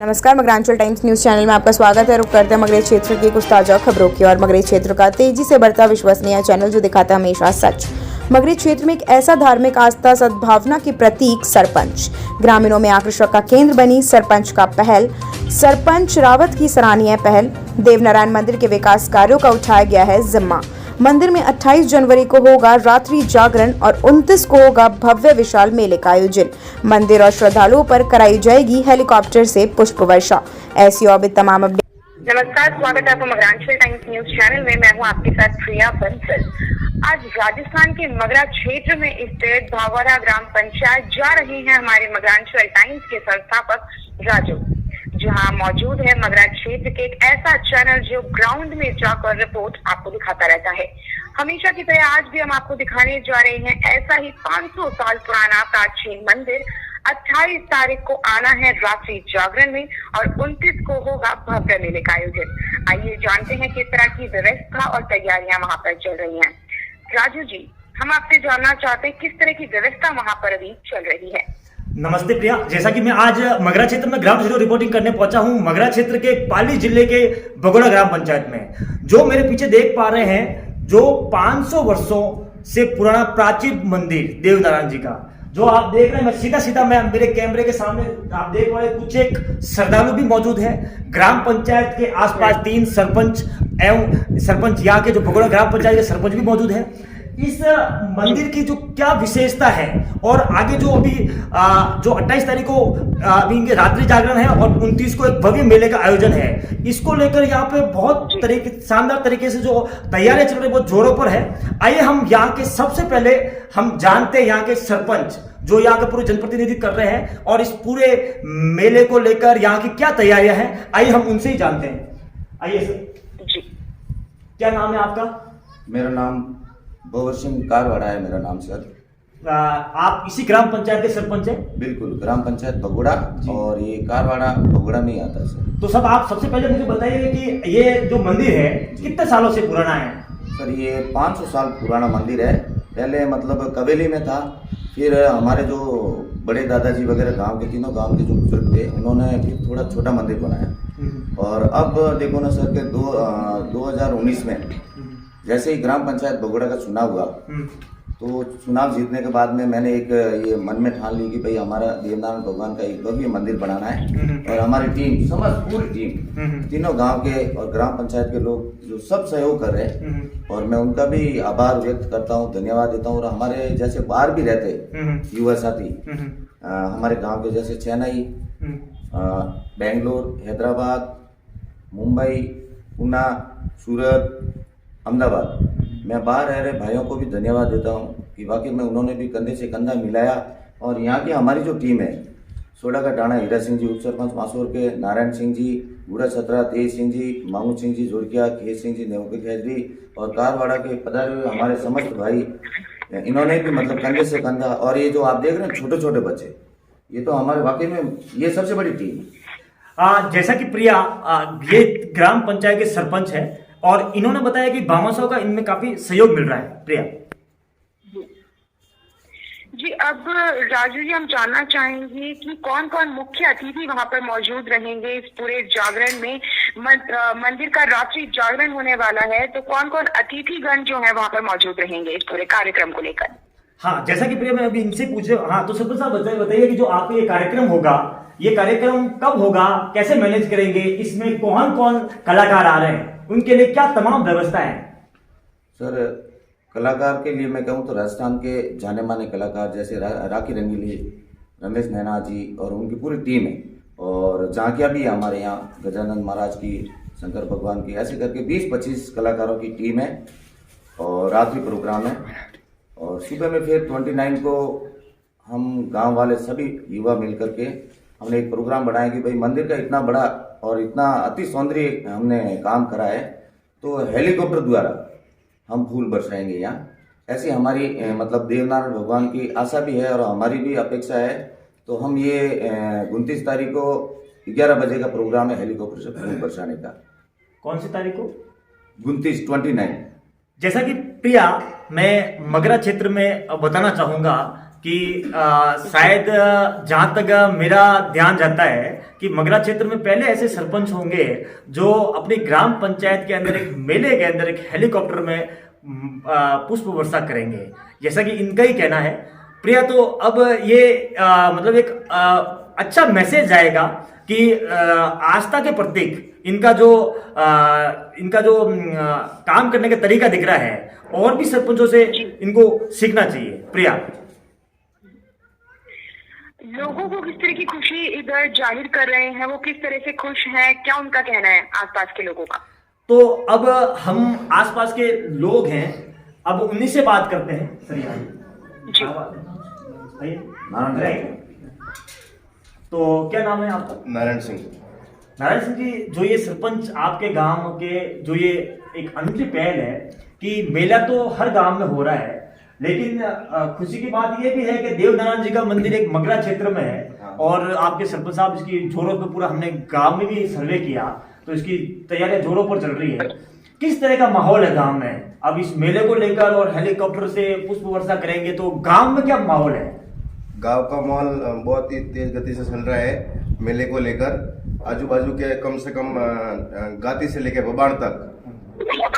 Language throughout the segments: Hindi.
नमस्कार, मगरांचल टाइम्स न्यूज चैनल में आपका स्वागत है। रुक करते हैं मगरेज क्षेत्र की कुछ ताजा खबरों की और मगरेज क्षेत्र का तेजी से बढ़ता विश्वसनीय चैनल जो दिखाता है हमेशा सच। मगरेज क्षेत्र में एक ऐसा धार्मिक आस्था सद्भावना के प्रतीक सरपंच ग्रामीणों में आकर्षण का केंद्र बनी सरपंच का पहल। सरपंच रावत की सराहनीय पहल। देवनारायण मंदिर के विकास कार्यों का उठाया गया है जिम्मा। मंदिर में 28 जनवरी को होगा रात्रि जागरण और 29 को होगा भव्य विशाल मेले का आयोजन। मंदिर और श्रद्धालुओं पर कराई जाएगी हेलीकॉप्टर से पुष्प वर्षा। ऐसी और भी तमाम अपडेट। नमस्कार, स्वागत है आपका मगरांचल टाइम्स न्यूज चैनल में। मैं हूं आपके साथ प्रिया बंसल। आज राजस्थान के मगरा क्षेत्र में स्थित भावरा ग्राम पंचायत जा रही है हमारे मगरांचल टाइम्स के संस्थापक राजू, जहां मौजूद है मगरा क्षेत्र के एक ऐसा चैनल जो ग्राउंड में जाकर रिपोर्ट आपको दिखाता रहता है। हमेशा की तरह आज भी हम आपको दिखाने जा रहे हैं ऐसा ही 500 साल पुराना प्राचीन मंदिर। 28 तारीख को आना है रात्रि जागरण में और 29 को होगा भव्य मेले का आयोजन। आइए जानते हैं किस तरह की व्यवस्था और तैयारियां वहां पर चल रही हैं। राजू जी, हम आपसे जानना चाहते हैं किस तरह की व्यवस्था वहां पर अभी चल रही है। नमस्ते प्रिया, जैसा कि मैं आज मगरा क्षेत्र में ग्राउंड जीरो रिपोर्टिंग करने पहुंचा हूं। मगरा क्षेत्र के पाली जिले के बगोड़ा ग्राम पंचायत में जो मेरे पीछे देख पा रहे हैं, जो 500 वर्षों से पुराना प्राचीन मंदिर देवनारायण जी का जो आप देख रहे हैं। मैं सीधा मैं मेरे कैमरे के सामने आप देख रहे हैं, कुछ एक श्रद्धालु भी मौजूद है। ग्राम पंचायत के आसपास 3 सरपंच एवं सरपंच यहाँ के जो बगोड़ा ग्राम पंचायत के सरपंच भी मौजूद है। इस मंदिर की जो क्या विशेषता है और आगे जो अभी जो 28 तारीख को अभी इनके रात्रि जागरण है और 29 को एक भव्य मेले का आयोजन है, इसको लेकर यहाँ पे बहुत शानदार तरीके से जो तैयारियां चल रही बहुत जोरों पर है। आइए हम यहाँ के सबसे पहले हम जानते हैं यहाँ के सरपंच जो यहाँ का पूरे जनप्रतिनिधित्व कर रहे हैं और इस पूरे मेले को लेकर यहाँ की क्या तैयारियां हैं, आइए हम उनसे ही जानते हैं। आइए सर जी, क्या नाम है आपका? मेरा नाम भवर सिंह कारवाड़ा है मेरा नाम सर। आप इसी ग्राम पंचायत के सरपंच हैं? बिल्कुल, ग्राम पंचायत बगोड़ा और ये कारवाड़ा बगोड़ा में ही आता है सर। तो सब आप सबसे पहले मुझे बताइए कि ये जो मंदिर है कितने सालों से पुराना है? सर ये 500 साल पुराना मंदिर है। पहले मतलब कवेली में था, फिर हमारे जो बड़े दादाजी वगैरह गांव के तीनों गांव के जो बुजुर्ग थे उन्होंने फिर थोड़ा छोटा मंदिर बनाया। और अब देखो ना सर के 2019 में जैसे ही ग्राम पंचायत बगोड़ा का चुनाव हुआ तो चुनाव जीतने के बाद में मैंने एक ये मन में ठान ली कि भाई हमारा देवनारायण भगवान का एक भव्य मंदिर बनाना है। और हमारी टीम समस्त पूरी टीम तीनों गांव के और ग्राम पंचायत के लोग जो सब सहयोग कर रहे हैं और मैं उनका भी आभार व्यक्त करता हूँ, धन्यवाद देता हूँ। और हमारे जैसे बाहर भी रहते युवा साथी हमारे गाँव के जैसे चेन्नई, बेंगलोर, हैदराबाद, मुंबई, पुणे, सूरत, अहमदाबाद, मैं बाहर रह रहे भाइयों को भी धन्यवाद देता हूँ कि वाकई में उन्होंने भी कंधे से कंधा मिलाया। और यहाँ की हमारी जो टीम है, सोडा का टाणा हीरा सिंह जी, उप सरपंच मासूर के नारायण सिंह जी, बूढ़ा छतरा तेज सिंह जी, मामू सिंह जी जोड़किया, खेत सिंह जी नेवके खैजरी और कारवाड़ा के पधारे हुए हमारे समस्त भाई, इन्होंने भी मतलब कंधे से कंधा। और ये जो आप देख रहे हैं छोटे छोटे बच्चे, ये तो हमारे वाकई में ये सबसे बड़ी टीम। जैसा कि प्रिया ये ग्राम पंचायत के सरपंच है और इन्होंने बताया कि भामाशाह का इनमें काफी सहयोग मिल रहा है। प्रिया जी, अब राजू जी हम जानना चाहेंगे कि कौन कौन मुख्य अतिथि वहां पर मौजूद रहेंगे इस पूरे जागरण में। मंदिर का रात्रि जागरण होने वाला है, तो कौन कौन अतिथिगण जो है वहां पर मौजूद रहेंगे इस पूरे कार्यक्रम को लेकर। हाँ, जैसा कि प्रिया मैं अभी इनसे पूछ रहा हूँ। हाँ, तो सरपंच साहब बताइए कि जो आपका ये कार्यक्रम होगा, ये कार्यक्रम कब होगा, कैसे मैनेज करेंगे, इसमें कौन कौन कलाकार आ रहे हैं, उनके लिए क्या तमाम व्यवस्था है? सर कलाकार के लिए मैं कहूँ तो राजस्थान के जाने माने कलाकार जैसे राखी रंगीली, रमेश नैना जी और उनकी पूरी टीम है। और झांकियाँ भी हमारे यहाँ गजानंद महाराज की, शंकर भगवान की, ऐसे करके 20-25 कलाकारों की टीम है। और रात्रि प्रोग्राम है और सुबह में फिर 29 को हम गांव वाले सभी युवा मिल करके हमने एक प्रोग्राम बनाया कि भाई मंदिर का इतना बड़ा और इतना अति सौंदर्य हमने काम करा है तो हेलीकॉप्टर द्वारा हम फूल बरसाएंगे यहाँ। ऐसी हमारी मतलब देवनारायण भगवान की आशा भी है और हमारी भी अपेक्षा है। तो हम ये 29 तारीख को 11 बजे का प्रोग्राम है हेलीकॉप्टर से फूल बरसाने का। कौन सी तारीख को? 29। जैसा कि प्रिया मैं मगरा क्षेत्र में बताना चाहूंगा कि शायद जहां तक मेरा ध्यान जाता है कि मगरा क्षेत्र में पहले ऐसे सरपंच होंगे जो अपनी ग्राम पंचायत के अंदर एक मेले के अंदर एक हेलीकॉप्टर में पुष्प वर्षा करेंगे, जैसा कि इनका ही कहना है। प्रिया, तो अब ये मतलब एक अच्छा मैसेज जाएगा कि आस्था के प्रतीक इनका जो काम करने का तरीका दिख रहा है, और भी सरपंचों से इनको सीखना चाहिए। प्रिया, लोगों को किस तरह की खुशी इधर जाहिर कर रहे हैं, वो किस तरह से खुश हैं, क्या उनका कहना है आसपास के लोगों का? तो अब हम आसपास के लोग हैं, अब उन्हीं से बात करते हैं। सर तो क्या नाम है आपका? नारायण सिंह। नारायण सिंह जी, जो ये सरपंच आपके गांव के जो ये एक अनूठी पहल है कि मेला तो हर गांव में हो रहा है, लेकिन खुशी की बात यह भी है कि देवनारायण जी का मंदिर एक मगरा क्षेत्र में है, और आपके सरपंच साहब इसकी जोरों पर पूरा, हमने गांव में भी सर्वे किया तो इसकी तैयारियां जोरों पर चल रही है। किस तरह का माहौल है गांव में अब इस मेले को लेकर, और हेलीकॉप्टर से पुष्प वर्षा करेंगे तो गांव में क्या माहौल है? गांव का माहौल बहुत ही तेज गति से चल रहा है मेले को लेकर। आजू बाजू के कम से कम गाती से लेकर बबाण तक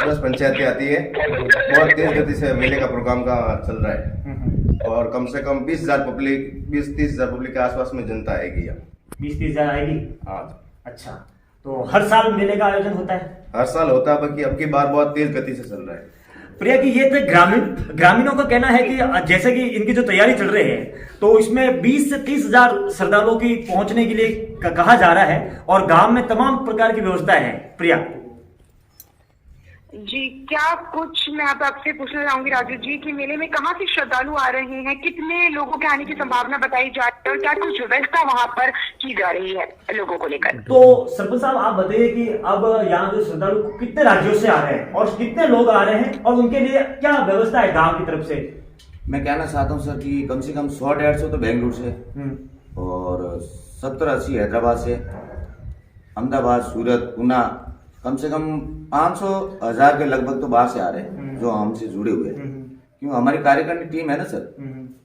10 पंचायतें आती है। बहुत तेज गति से मेले का प्रोग्राम का चल रहा है, और कम से कम 20,000 पब्लिक, 20-30 हजार पब्लिक के आसपास में जनता आएगी यहाँ। 20-30 हजार आएगी? हाँ। अच्छा, तो हर साल मेले का आयोजन होता है? हर साल होता है, बाकी अब की बार बहुत तेज गति से चल रहा है। प्रिया, कि ये थे ग्रामीणों का कहना है कि जैसे कि इनकी जो तैयारी चल रही है तो इसमें 20 से 30 हजार श्रद्धालुओं की पहुंचने के लिए कहा जा रहा है, और गांव में तमाम प्रकार की व्यवस्था है। प्रिया जी, क्या कुछ मैं आपसे पूछना चाहूंगी राजू जी कि मेले में कहाँ से श्रद्धालु आ रहे हैं, कितने लोगों के आने की संभावना बताई जा रही है, और क्या कुछ व्यवस्था वहां पर की जा रही है लोगों को लेकर? तो सरपंच साहब, आप बताइए कि अब यहाँ जो श्रद्धालु कितने राज्यों से आ रहे हैं और कितने लोग आ रहे हैं, और उनके लिए क्या व्यवस्था है गाँव की तरफ से? मैं कहना चाहता हूँ सर कि कम से कम 100-150 तो बेंगलुरु से, और 70-80 हैदराबाद से, अहमदाबाद, सूरत, पूना, कम से कम 500-1000 के लगभग तो बाहर से आ रहे हैं जो हमसे जुड़े हुए हैं। क्यों, हमारी कार्यकारिणी टीम है ना सर,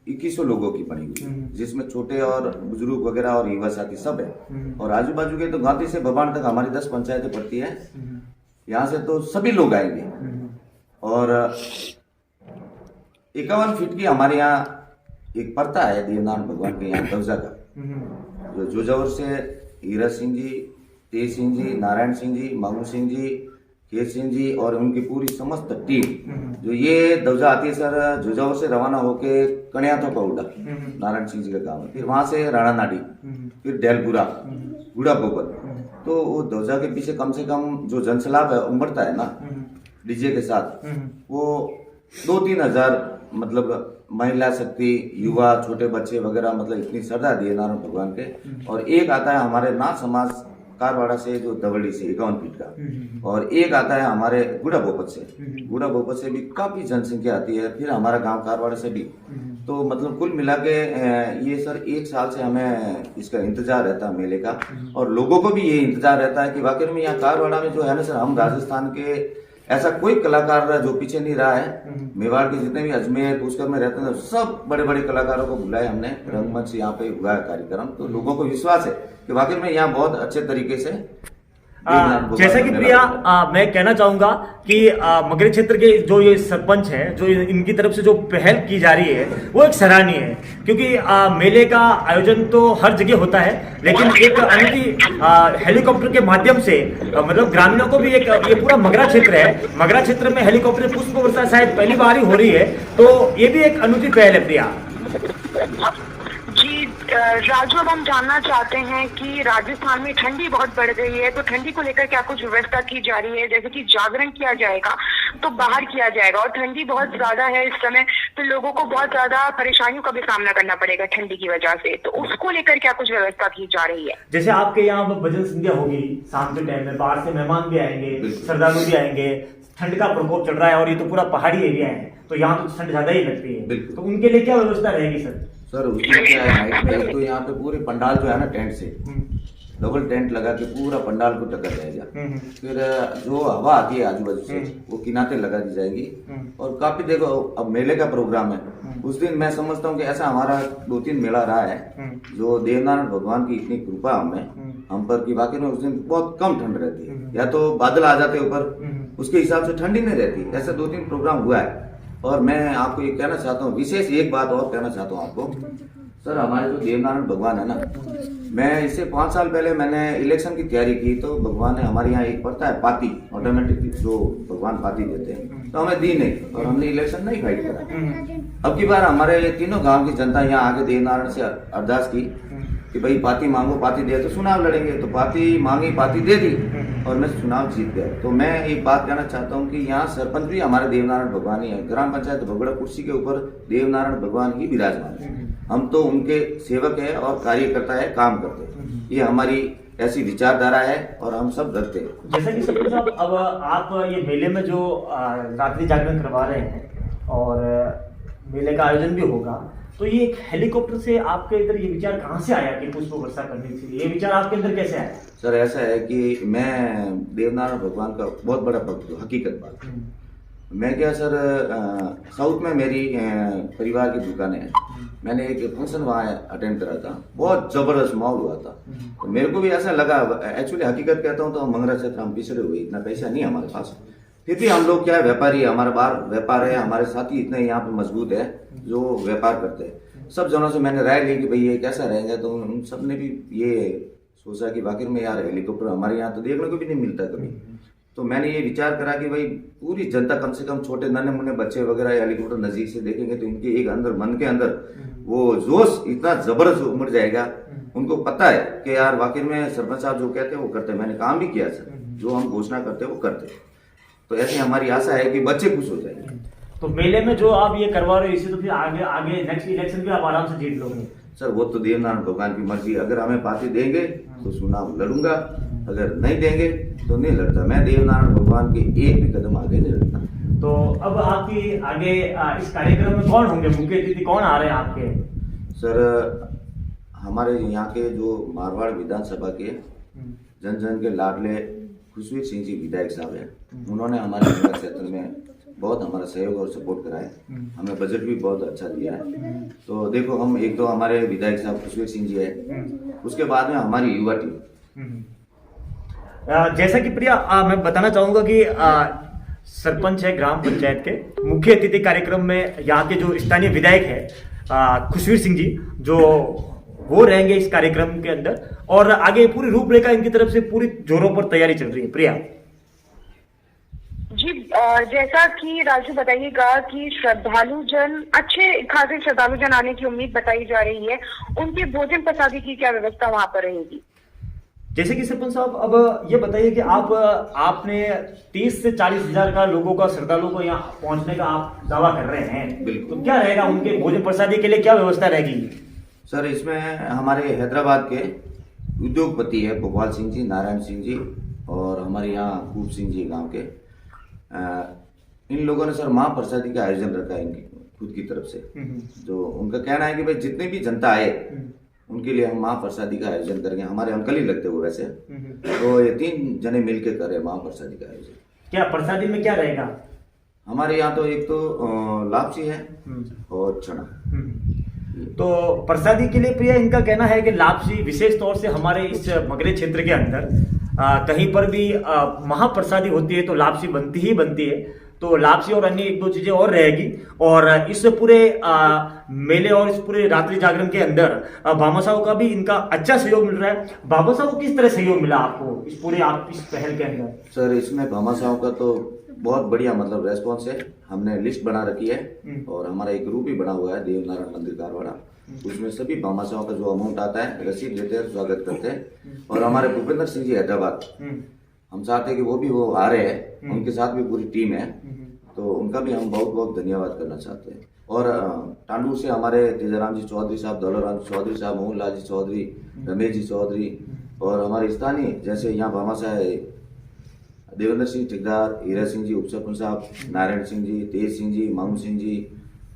2100 लोगों की बनी हुई, जिसमें छोटे और बुजुर्ग वगैरह और युवा साथी सब है। और आजू बाजू के तो गांधी से भवान तक हमारी 10 पंचायतें पड़ती है, यहाँ से तो सभी लोग आएंगे। और 51 फीट की हमारे यहाँ एक पर्ता है देवनारायण भगवान के यहाँ ध्वजा का, जो जोजावर से हीरा सिंह जी, तेज सिंह जी, नारायण सिंह जी, मामू सिंह जी, खेत सिंह जी और उनकी पूरी समस्त टीम, जो ये ध्वजा आती है सर जोजावर से रवाना होके कणियाथो पौड़ा, नारायण सिंह जी का गाँव, फिर वहां से राणा नाडी, फिर डेलपुरा, गुड़ा बोगल। तो वो ध्वजा के पीछे कम से कम जो जनसलाभ है उमड़ता है ना डीजे के साथ, वो 2-3 हजार मतलब महिला शक्ति, युवा, छोटे बच्चे वगैरह, मतलब इतनी श्रद्धा दी है नारायण भगवान के। और एक आता है हमारे नाथ समाज कारवाड़ा से जो दवड़ी से 51 फीट का, और एक आता है हमारे गुड़ा भोपत से, गुड़ा भोपत से भी काफी जनसंख्या आती है, फिर हमारा गांव कारवाड़ा से भी। तो मतलब कुल मिला के ये सर 1 साल से हमें इसका इंतजार रहता है मेले का, और लोगों को भी ये इंतजार रहता है कि वाकई में यहाँ कारवाड़ा में जो है ना सर, हम राजस्थान के ऐसा कोई कलाकार जो पीछे नहीं रहा है। मेवाड़ के जितने भी अजमेर पुष्कर में रहते हैं सब बड़े बड़े कलाकारों को बुलाए हमने, रंगमंच यहाँ पे हुआ है कार्यक्रम, तो लोगों को विश्वास है कि वाकई में यहाँ बहुत अच्छे तरीके से जैसा कि प्रिया, मैं कहना चाहूंगा कि मगरी क्षेत्र के जो ये सरपंच हैं, जो इनकी तरफ से जो पहल की जा रही है वो एक सराहनीय है, क्योंकि मेले का आयोजन तो हर जगह होता है, लेकिन एक अनूठी हेलीकॉप्टर के माध्यम से मतलब ग्रामीणों को भी एक, ये पूरा मगरा क्षेत्र है, मगरा क्षेत्र में हेलीकॉप्टर पुष्प वर्षा शायद पहली बार ही हो रही है, तो ये भी एक अनूठी पहल है। प्रिया जी, राजू, अब हम जानना चाहते हैं कि राजस्थान में ठंडी बहुत बढ़ गई है, तो ठंडी को लेकर क्या कुछ व्यवस्था की जा रही है? जैसे कि जागरण किया जाएगा तो बाहर किया जाएगा, और ठंडी बहुत ज्यादा है इस समय, तो लोगों को बहुत ज्यादा परेशानियों का भी सामना करना पड़ेगा ठंडी की वजह से, तो उसको लेकर क्या कुछ व्यवस्था की जा रही है? जैसे आपके यहाँ भजन संध्या होगी शाम के टाइम में, बाहर से मेहमान भी आएंगे, श्रद्धालु भी आएंगे, ठंड का प्रकोप चल रहा है और ये तो पूरा पहाड़ी एरिया है, तो यहाँ तो ठंड ज्यादा ही लगती है, तो उनके लिए क्या व्यवस्था रहेगी सर? सर उसमें क्या है, नाइट में तो यहाँ पे पूरे पंडाल जो है ना टेंट से डबल टेंट लगा के पूरा पंडाल को ढका जाएगा। फिर जो हवा आती है आजू बाजू से वो किनारे लगा दी जाएगी। और काफी देखो अब मेले का प्रोग्राम है, उस दिन मैं समझता हूँ कि ऐसा हमारा 2-3 मेला रहा है जो देवनारायण भगवान की इतनी कृपा हम पर कि वाकई में उस दिन बहुत कम ठंड रहती है, या तो बादल आ जाते ऊपर, उसके हिसाब से ठंडी नहीं रहती। ऐसा 2-3 प्रोग्राम हुआ है। और मैं आपको ये कहना चाहता हूँ, विशेष एक बात और कहना चाहता हूँ आपको सर, हमारे जो देवनारायण भगवान है ना, मैं इससे 5 साल पहले मैंने इलेक्शन की तैयारी की तो भगवान ने हमारे यहाँ एक पड़ता है पाती, ऑटोमेटिक जो भगवान पाती देते हैं, तो हमें दी नहीं और हमने इलेक्शन नहीं फाइट करा। अब की बार हमारे तीनों गांव की जनता यहाँ आके देवनारायण से अरदास की कि भाई पाती मांगो, पाती दे तो चुनाव लड़ेंगे, तो पाती मांगी, पाती दे दी और मैं चुनाव जीत गया। तो मैं एक बात कहना चाहता हूँ कि यहाँ सरपंच भी हमारे देवनारायण भगवान ही है, ग्राम पंचायत भगोड़ा कुर्सी के ऊपर देवनारायण भगवान ही विराजमान है। हम तो उनके सेवक है और कार्यकर्ता है, काम करते हैं। ये हमारी ऐसी विचारधारा है और हम सब रखते हैं। जैसा कि सरपंच साहब, अब आप ये मेले में जो रात्रि जागरण करवा रहे हैं और मेले का आयोजन भी होगा, तो ये एक हेलीकॉप्टर से आपके इधर ये विचार कहाँ से आया कि पुष्प वर्षा करनी थी? ये विचार आपके अंदर कैसे आया? सर ऐसा है कि मैं देवनारायण भगवान का बहुत बड़ा भक्त हूँ, हकीकत बात। मैं क्या सर, साउथ में मेरी परिवार की दुकानें हैं, मैंने एक फंक्शन वहाँ अटेंड करा था, बहुत जबरदस्त माहौल हुआ था। तो मेरे को भी ऐसा लगा, एक्चुअली हकीकत कहता हूँ तो मंगरा क्षेत्र हम पिछड़े हुए, इतना पैसा नहीं हमारे पास, फिर भी हम लोग क्या है व्यापारी, हमारा बाहर व्यापार है, हमारे साथी इतने यहाँ पे मजबूत है जो व्यापार करते हैं। सब जनों से मैंने राय ली कि भाई ये कैसा रहेगा, तो उन सब ने भी ये सोचा कि वाकई में यार हेलीकॉप्टर हमारे यहाँ तो देखने को भी नहीं मिलता कभी। तो मैंने ये विचार करा कि भाई पूरी जनता, कम से कम छोटे नन्हे मुन्ने बच्चे वगैरह हेलीकॉप्टर नजदीक से देखेंगे तो इनके एक अंदर मन के अंदर वो जोश इतना जबरदस्त उमड़ जाएगा। उनको पता है कि यार वाकई में सरपंच साहब जो कहते हैं वो करते हैं। मैंने काम भी किया सर, जो हम घोषणा करते हैं वो करते हैं। तो ऐसी हमारी आशा है कि बच्चे खुश हो जाएंगे। तो मेले में जो आप ये करवा रहे हो, इसे तो फिर आगे नेक्स्ट इलेक्शन भी आप आराम से जीत लोगे। सर वो तो देवनारायण भगवान की मर्जी, अगर हमें पार्टी देंगे तो चुनाव लड़ूंगा, अगर नहीं देंगे तो नहीं लड़ता। मैं देवनारायण भगवान के एक भी कदम आगे नहीं लड़ता। तो अब आपकी आगे इस कार्यक्रम में कौन होंगे, मुख्य अतिथि कौन आ रहे हैं आपके? सर हमारे यहाँ के जो मारवाड़ विधानसभा के जन जन के लाडले खुशवीर सिंह जी विधायक साहब है, उन्होंने हमारे क्षेत्र में बहुत हमारा सहयोग और सपोर्ट करा है, हमें बजट भी बहुत अच्छा दिया है। तो देखो हम एक तो हमारे विधायक साहब खुशवीर सिंह जी है, उसके बाद में हमारी युवा टीम। जैसा कि प्रिया मैं बताना चाहूंगा कि सरपंच है ग्राम पंचायत के, मुख्य अतिथि कार्यक्रम में यहाँ के जो स्थानीय विधायक है खुशवीर सिंह जी, जो वो रहेंगे इस कार्यक्रम के अंदर, और आगे पूरी रूपरेखा इनकी तरफ से पूरी जोरों पर तैयारी चल रही है। प्रिया जी, जैसा कि राजू बताइएगा कि श्रद्धालु जन, अच्छे खासे श्रद्धालु जन आने की उम्मीद बताई जा रही है, उनके भोजन प्रसादी की क्या व्यवस्था वहां पर रहेगी? जैसे कि सरपंच साहब, अब ये बताइए कि आपने 30 से 40 हजार का लोगों का, श्रद्धालुओं को यहाँ पहुंचने का आप दावा कर रहे हैं। बिल्कुल। तो क्या रहेगा उनके भोजन प्रसादी के लिए, क्या व्यवस्था रहेगी? सर इसमें हमारे हैदराबाद के उद्योगपति है भोपाल सिंह जी, नारायण सिंह जी, और हमारे यहाँ खूब सिंह जी गांव के, इन लोगों ने सर महाप्रसादी का आयोजन रखा है इनकी खुद की तरफ से। जो उनका कहना है कि भाई जितनी भी जनता आए उनके लिए हम महाप्रसादी का आयोजन करेंगे। हमारे अंकल ही लगते हुए वैसे, तो ये 3 जने मिलकर कर रहे हैं महाप्रसादी का आयोजन। क्या प्रसादी में क्या रहेगा? हमारे यहाँ तो एक तो लापसी है और चना। तो प्रसादी के लिए प्रिया इनका कहना है कि लापसी, विशेष तौर से हमारे इस मगरे क्षेत्र के अंदर कहीं पर भी महाप्रसादी होती है तो लापसी बनती ही बनती है। तो लापसी और अन्य 1-2 चीजें और रहेगी। और इस पूरे मेले और इस पूरे रात्रि जागरण के अंदर भामाशाह का भी इनका अच्छा सहयोग मिल रहा है। भामाशाह को किस तरह सहयोग मिला आपको इस पूरे इस पहल के अंदर? सर इसमें भामाशाह का तो बहुत बढ़िया मतलब रेस्पॉन्स है। हमने लिस्ट बना रखी है और हमारा एक ग्रुप भी बना हुआ है देवनारायण मंदिर कारवाड़ा, उसमें सभी भामाशाह का जो अमाउंट आता है रसीद लेते हैं, स्वागत करते हैं। और हमारे भूपेंद्र सिंह जी हैदराबाद, हम चाहते हैं कि वो आ रहे हैं, उनके साथ भी पूरी टीम है, तो उनका भी हम बहुत बहुत धन्यवाद करना चाहते हैं। और टांडू से हमारे तेजाराम जी चौधरी साहब, दौलतराम चौधरी साहब, मोहनलाल जी चौधरी, रमेश जी चौधरी, और हमारे स्थानीय जैसे यहाँ भामाशाह देवेंद्र सिंह ठेकेदार, हीरा सिंह जी उपसरपंच साहब, नारायण सिंह जी, तेज सिंह जी, मामू सिंह जी,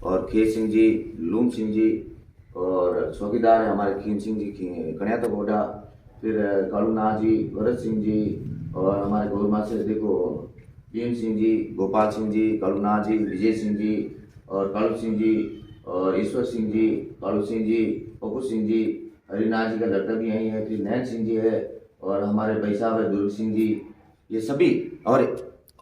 और खेत सिंह जी, लूम सिंह जी, और चौकीदार है हमारे खीम सिंह जी, कन्याता गोडा, फिर कालूनाथ जी, भरत सिंह जी, और हमारे गौरमा से देखो भीम सिंह जी, गोपाल सिंह जी, कालूनाथ जी, विजय सिंह जी, और कालू सिंह जी, और ईश्वर सिंह जी, कालू सिंह जी, पप्पू सिंह जी, हरिनाथ जी का लड़का भी यहीं है, फिर नैन सिंह जी है, और हमारे भाई साहब है दुर्ग सिंह जी, ये सभी और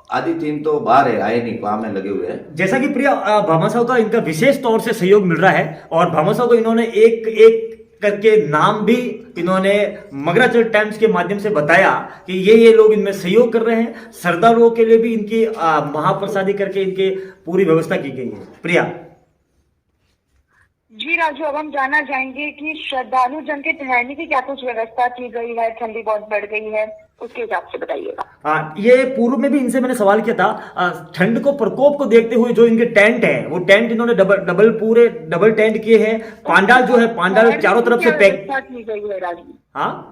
आदि टीम तो बाहर है, आए नहीं, काम में लगे हुए हैं। जैसा कि प्रिया भामा साहब का इनका विशेष तौर से सहयोग मिल रहा है और भामा साहब को इन्होंने एक एक करके नाम भी इन्होंने मगराचल टाइम्स के माध्यम से बताया कि ये लोग इनमें सहयोग कर रहे हैं। श्रद्धालुओं के लिए भी इनकी महाप्रसादी करके इनके पूरी व्यवस्था की गई है। प्रिया जी राजू, अब हम जानना चाहेंगे कि श्रद्धालु जन के ठहरने की क्या कुछ व्यवस्था की गई है? ठंडी बहुत बढ़ गई है, उसके हिसाब से बताइएगा। ये पूर्व में भी इनसे मैंने सवाल किया था, ठंड को प्रकोप को देखते हुए जो इनके टेंट है वो टेंट इन्होंने डबल टेंट किए हैं। पांडाल जो है, पांडाल चारों तरफ से पैक की गई है राजू। हाँ,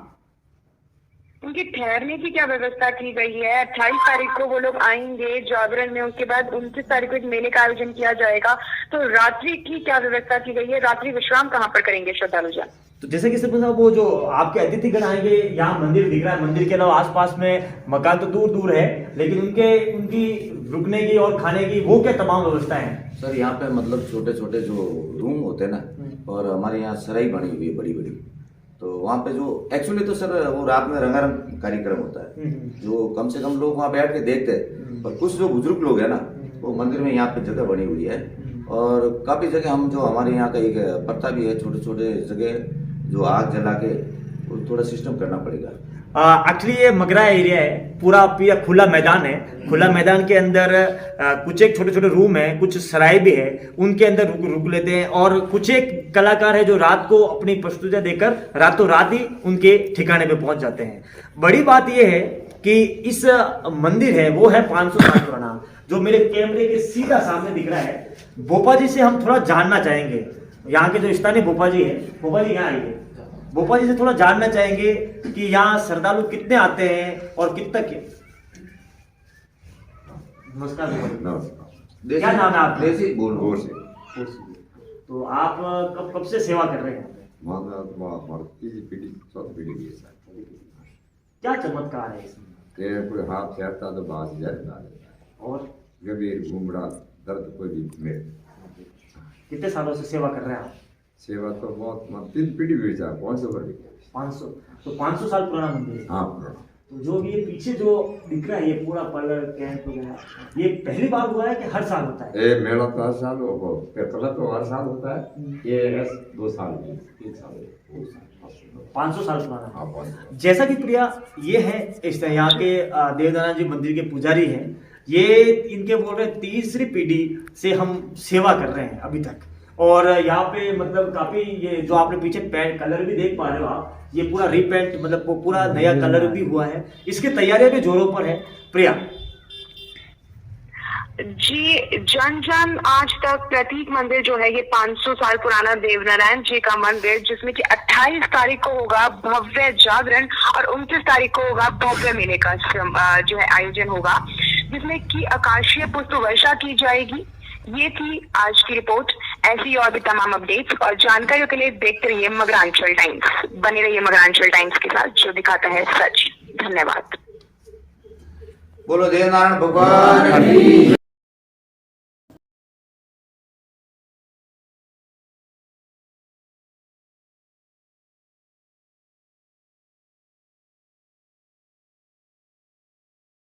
उनके ठहरने की क्या व्यवस्था की गई है? 28 तारीख को वो लोग आएंगे जागरण में, उसके बाद 29 तारीख को एक मेले का आयोजन किया जाएगा, तो रात्रि की क्या व्यवस्था की गई है? रात्रि विश्राम कहाँ पर करेंगे श्रद्धालु जन? तो जैसे कि सरपंच साहब, वो जो आपके अतिथिगण आएंगे, यहाँ मंदिर दिख रहा है, मंदिर के अलावा आसपास में मकान तो दूर दूर है, लेकिन उनकी रुकने की और खाने की वो क्या तमाम व्यवस्थाएं हैं? सर यहाँ पे मतलब छोटे छोटे जो रूम होते हैं ना, और हमारे यहाँ सराई बनी हुई है बड़ी बड़ी, तो वहाँ पे जो एक्चुअली तो सर वो रात में रंगारंग कार्यक्रम होता है, जो कम से कम लोग वहाँ बैठ के देखते हैं। पर कुछ जो बुजुर्ग लोग हैं ना, वो मंदिर में यहाँ पे जगह बनी हुई है, और काफी जगह हम जो हमारे यहाँ का एक पत्ता भी है, छोटे छोटे जगह जो आग जला के वो थोड़ा सिस्टम करना पड़ेगा। एक्चुअली ये मगरा एरिया है, पूरा खुला मैदान है। खुला मैदान के अंदर कुछ एक छोटे छोटे रूम है, कुछ सराय भी है, उनके अंदर रुक लेते हैं, और कुछ एक कलाकार है जो रात को अपनी प्रस्तुतियां देकर रातों रात ही उनके ठिकाने पे पहुंच जाते हैं। बड़ी बात यह है कि इस मंदिर है वो है 500 साल पुराना, जो मेरे कैमरे के सीधा सामने दिख रहा है। भोपा जी से हम थोड़ा जानना चाहेंगे, यहाँ के जो स्थानीय भोपा जी है, भोपा जी यहाँ आइए, भोपा जी से थोड़ा जानना चाहेंगे कि यहाँ श्रद्धालु कितने आते हैं और कितना नमस्कार। नमस्कार। क्या नाम है आपका? देसी बोल से। तो आप कब से सेवा कर रहे हैं? क्या चमत्कार है इसमें? कोई हाथ फेरता तो बात जाता है, और गंभीर घूमड़ा दर्द कोई भी में। कितने सालों से सेवा कर रहे हैं आप? सेवा तो बहुत 3 पीढ़ी हुई है, 500 पर 500, तो 500 साल पुराना मंदिर है। हाँ। तो जो ये पीछे जो दिख रहा है, ये पूरा पार्लर कैंप वगैरह, ये पहली बार हुआ है कि हर साल होता है? ये मेला तो हर साल कला तो हर साल होता है, ये 2 साल 3 साल 500 साल पुराना। हाँ। जैसा कि प्रिया ये है, इस यहाँ के देवदाना जी मंदिर के पुजारी हैं, ये इनके बोल रहे 3री पीढ़ी से हम सेवा कर रहे हैं अभी तक, और यहाँ पे मतलब काफी ये जो आपने पीछे पेंट कलर भी देख पा रहे हो आप, ये पूरा रीपेंट मतलब वो पूरा नया कलर भी हुआ है, इसकी तैयारियां भी जोरों पर है। प्रिया जी, जन जन आज तक प्रतीक मंदिर जो है ये 500 साल पुराना देवनारायण जी का मंदिर, जिसमें कि 28 तारीख को होगा भव्य जागरण और 29 तारीख को होगा भव्य मेले का जो है आयोजन होगा, जिसमें कि आकाशीय पुष्प वर्षा की जाएगी। ये थी आज की रिपोर्ट। ऐसी और भी तमाम अपडेट्स और जानकारियों के लिए देखते रहिए मगरांचल टाइम्स। बने रहिए मगरांचल टाइम्स के साथ, जो दिखाता है सच। धन्यवाद। बोलो देवनारायण भगवान की।